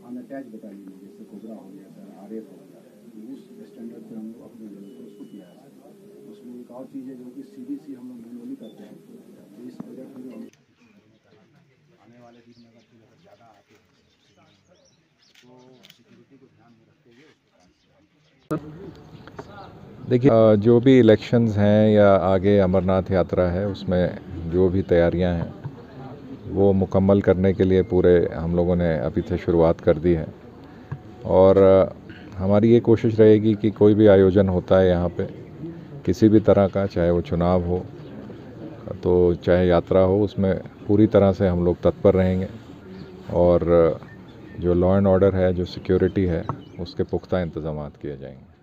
Unattached battalion जैसे cobra हो गया सर, आरएफ हो गया, उस स्टैंडर्ड पे हम लोग अपने लेवल पर उसको किया है। उसमें एक और चीज़ है जो कि सीडीसी हम लोग मैनुअली करते हैं। तो इस प्रोजेक्ट में जो आने वाले दिन में अगर ज़्यादा आते हैं तो सिक्योरिटी को ध्यान में रखते हुए उसको काम किया। देखिए, जो भी इलेक्शंस हैं या आगे अमरनाथ यात्रा है, उसमें जो भी तैयारियां हैं वो मुकम्मल करने के लिए पूरे हम लोगों ने अभी से शुरुआत कर दी है। और हमारी ये कोशिश रहेगी कि कोई भी आयोजन होता है यहाँ पे किसी भी तरह का, चाहे वो चुनाव हो तो चाहे यात्रा हो, उसमें पूरी तरह से हम लोग तत्पर रहेंगे। और जो लॉ एंड ऑर्डर है, जो सिक्योरिटी है, उसके पुख्ता इंतजाम किए जाएंगे।